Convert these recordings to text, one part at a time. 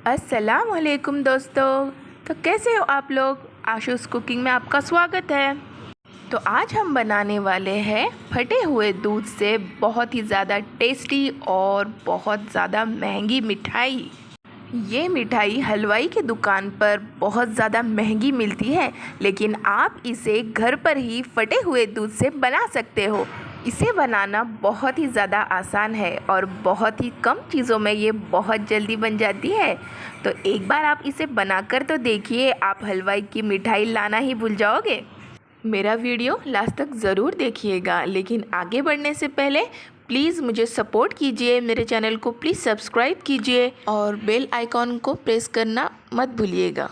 अस्सलाम वालेकुम दोस्तों। तो कैसे हो आप लोग? आशूस कुकिंग में आपका स्वागत है। तो आज हम बनाने वाले हैं फटे हुए दूध से बहुत ही ज़्यादा टेस्टी और बहुत ज़्यादा महंगी मिठाई। ये मिठाई हलवाई की दुकान पर बहुत ज़्यादा महंगी मिलती है, लेकिन आप इसे घर पर ही फटे हुए दूध से बना सकते हो। इसे बनाना बहुत ही ज़्यादा आसान है और बहुत ही कम चीज़ों में ये बहुत जल्दी बन जाती है। तो एक बार आप इसे बनाकर तो देखिए, आप हलवाई की मिठाई लाना ही भूल जाओगे। मेरा वीडियो लास्ट तक ज़रूर देखिएगा, लेकिन आगे बढ़ने से पहले प्लीज़ मुझे सपोर्ट कीजिए, मेरे चैनल को प्लीज़ सब्सक्राइब कीजिए और बेल आइकॉन को प्रेस करना मत भूलिएगा।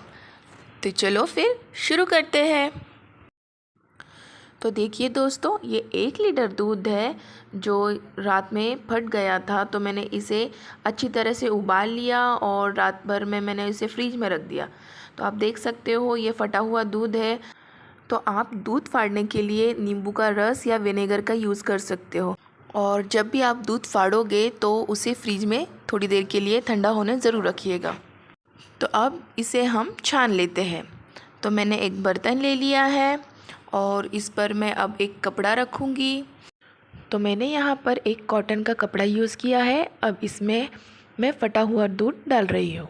तो चलो फिर शुरू करते हैं। तो देखिए दोस्तों, ये 1 लीटर दूध है जो रात में फट गया था। तो मैंने इसे अच्छी तरह से उबाल लिया और रात भर में मैंने इसे फ्रिज में रख दिया। तो आप देख सकते हो ये फटा हुआ दूध है। तो आप दूध फाड़ने के लिए नींबू का रस या विनेगर का यूज़ कर सकते हो। और जब भी आप दूध फाड़ोगे तो उसे फ्रिज में थोड़ी देर के लिए ठंडा होने ज़रूर रखिएगा। तो अब इसे हम छान लेते हैं। तो मैंने एक बर्तन ले लिया है और इस पर मैं अब एक कपड़ा रखूँगी। तो मैंने यहाँ पर एक कॉटन का कपड़ा यूज़ किया है। अब इसमें मैं फटा हुआ दूध डाल रही हूँ।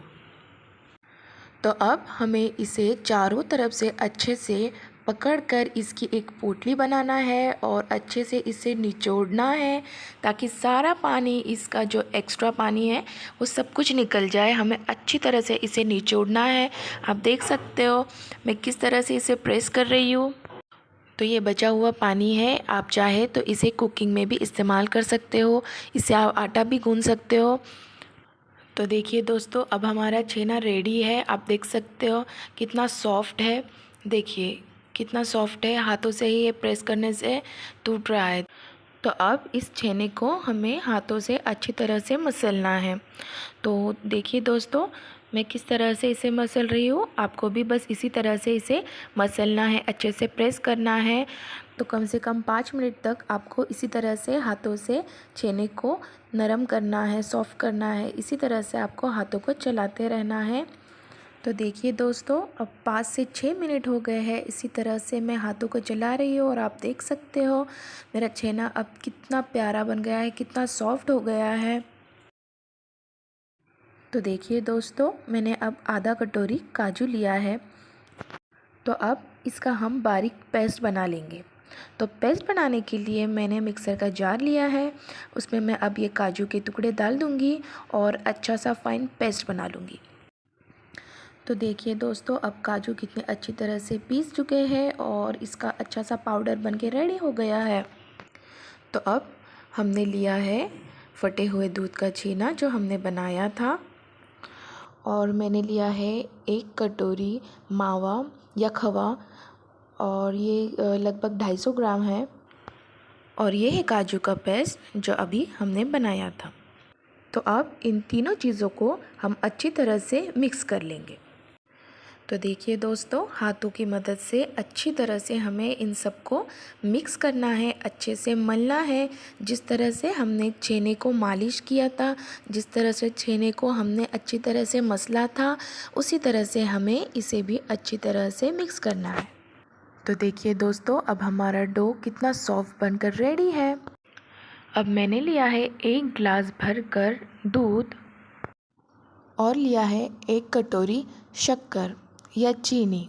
तो अब हमें इसे चारों तरफ से अच्छे से पकड़कर इसकी एक पोटली बनाना है और अच्छे से इसे निचोड़ना है, ताकि सारा पानी, इसका जो एक्स्ट्रा पानी है वो सब कुछ निकल जाए। हमें अच्छी तरह से इसे निचोड़ना है। आप देख सकते हो मैं किस तरह से इसे प्रेस कर रही हूँ। तो ये बचा हुआ पानी है, आप चाहे तो इसे कुकिंग में भी इस्तेमाल कर सकते हो। इससे आप आटा भी गूंद सकते हो। तो देखिए दोस्तों, अब हमारा छेना रेडी है। आप देख सकते हो कितना सॉफ्ट है। देखिए कितना सॉफ्ट है, हाथों से ही ये प्रेस करने से टूट रहा है। तो अब इस छेने को हमें हाथों से अच्छी तरह से मसलना है। तो देखिए दोस्तों, मैं किस तरह से इसे मसल रही हूँ। आपको भी बस इसी तरह से इसे मसलना है, अच्छे से प्रेस करना है। तो कम से कम 5 मिनट तक आपको इसी तरह से हाथों से छेने को नरम करना है, सॉफ्ट करना है। इसी तरह से आपको हाथों को चलाते रहना है। तो देखिए दोस्तों, अब 5 से 6 मिनट हो गए हैं। इसी तरह से मैं हाथों को चला रही हूँ और आप देख सकते हो मेरा छेना अब कितना प्यारा बन गया है, कितना सॉफ्ट हो गया है। तो देखिए दोस्तों, मैंने अब आधा कटोरी काजू लिया है। तो अब इसका हम बारीक पेस्ट बना लेंगे। तो पेस्ट बनाने के लिए मैंने मिक्सर का जार लिया है। उसमें मैं अब ये काजू के टुकड़े डाल दूँगी और अच्छा सा फाइन पेस्ट बना लूँगी। तो देखिए दोस्तों, अब काजू कितने अच्छी तरह से पीस चुके हैं और इसका अच्छा सा पाउडर बनके रेडी हो गया है। तो अब हमने लिया है फटे हुए दूध का छेना जो हमने बनाया था, और मैंने लिया है 1 कटोरी मावा या खवा, और ये लगभग 250 ग्राम है। और ये है काजू का पेस्ट जो अभी हमने बनाया था। तो अब इन तीनों चीज़ों को हम अच्छी तरह से मिक्स कर लेंगे। तो देखिए दोस्तों, हाथों की मदद से अच्छी तरह से हमें इन सबको मिक्स करना है, अच्छे से मलना है। जिस तरह से हमने छेने को मालिश किया था, जिस तरह से छेने को हमने अच्छी तरह से मसला था, उसी तरह से हमें इसे भी अच्छी तरह से मिक्स करना है। तो देखिए दोस्तों, अब हमारा डो कितना सॉफ्ट बनकर रेडी है। अब मैंने लिया है 1 गिलास भरकर दूध और लिया है 1 कटोरी शक्कर या चीनी।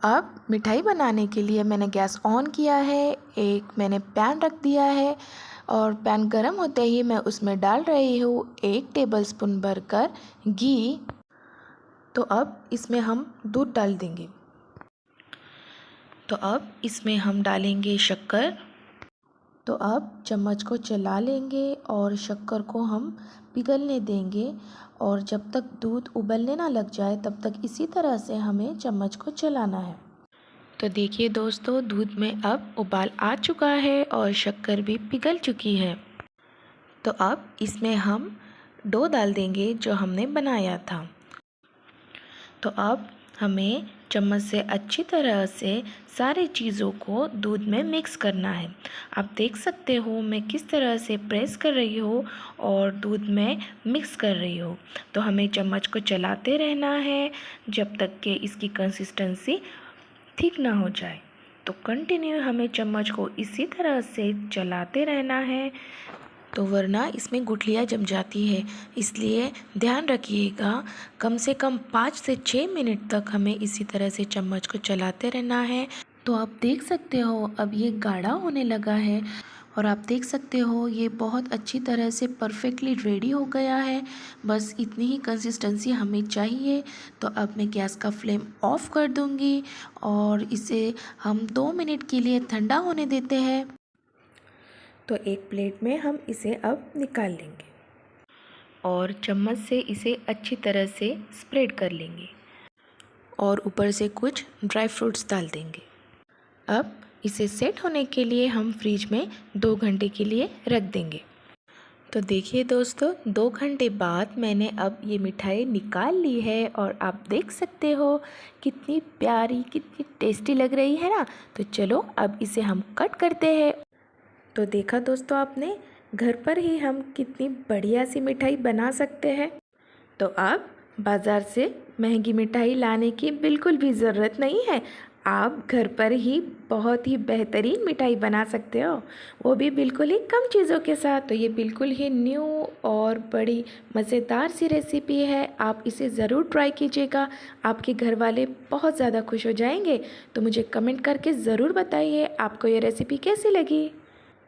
अब मिठाई बनाने के लिए मैंने गैस ऑन किया है। एक मैंने पैन रख दिया है और पैन गरम होते ही मैं उसमें डाल रही हूँ 1 टेबलस्पून भरकर घी। तो अब इसमें हम दूध डाल देंगे। तो अब इसमें हम डालेंगे शक्कर। तो अब चम्मच को चला लेंगे और शक्कर को हम पिघलने देंगे, और जब तक दूध उबलने ना लग जाए तब तक इसी तरह से हमें चम्मच को चलाना है। तो देखिए दोस्तों, दूध में अब उबाल आ चुका है और शक्कर भी पिघल चुकी है। तो अब इसमें हम डो डाल देंगे जो हमने बनाया था। तो अब हमें चम्मच से अच्छी तरह से सारे चीज़ों को दूध में मिक्स करना है। आप देख सकते हो मैं किस तरह से प्रेस कर रही हूँ और दूध में मिक्स कर रही हूँ। तो हमें चम्मच को चलाते रहना है जब तक कि इसकी कंसिस्टेंसी ठीक ना हो जाए। तो कंटिन्यू हमें चम्मच को इसी तरह से चलाते रहना है, तो वरना इसमें गुठलियाँ जम जाती है। इसलिए ध्यान रखिएगा, कम से कम 5 से 6 मिनट तक हमें इसी तरह से चम्मच को चलाते रहना है। तो आप देख सकते हो अब ये गाढ़ा होने लगा है और आप देख सकते हो ये बहुत अच्छी तरह से परफेक्टली रेडी हो गया है। बस इतनी ही कंसिस्टेंसी हमें चाहिए। तो अब मैं गैस का फ्लेम ऑफ कर दूंगी और इसे हम 2 मिनट के लिए ठंडा होने देते हैं। तो एक प्लेट में हम इसे अब निकाल लेंगे और चम्मच से इसे अच्छी तरह से स्प्रेड कर लेंगे और ऊपर से कुछ ड्राई फ्रूट्स डाल देंगे। अब इसे सेट होने के लिए हम फ्रिज में 2 घंटे के लिए रख देंगे। तो देखिए दोस्तों, 2 घंटे बाद मैंने अब ये मिठाई निकाल ली है और आप देख सकते हो कितनी प्यारी, कितनी टेस्टी लग रही है ना। तो चलो अब इसे हम कट करते हैं। तो देखा दोस्तों आपने, घर पर ही हम कितनी बढ़िया सी मिठाई बना सकते हैं। तो अब बाज़ार से महंगी मिठाई लाने की बिल्कुल भी ज़रूरत नहीं है। आप घर पर ही बहुत ही बेहतरीन मिठाई बना सकते हो, वो भी बिल्कुल ही कम चीज़ों के साथ। तो ये बिल्कुल ही न्यू और बड़ी मज़ेदार सी रेसिपी है। आप इसे ज़रूर ट्राई कीजिएगा, आपके घर वाले बहुत ज़्यादा खुश हो जाएंगे। तो मुझे कमेंट करके ज़रूर बताइए आपको ये रेसिपी कैसी लगी।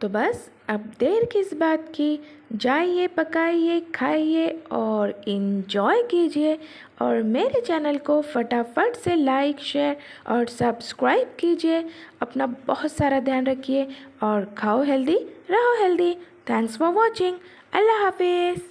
तो बस अब देर किस बात की, जाइए पकाइए, खाइए और इन्जॉय कीजिए। और मेरे चैनल को फटाफट से लाइक, शेयर और सब्सक्राइब कीजिए। अपना बहुत सारा ध्यान रखिए और खाओ हेल्दी, रहो हेल्दी। Thanks for watching. अल्लाह हाफिज़।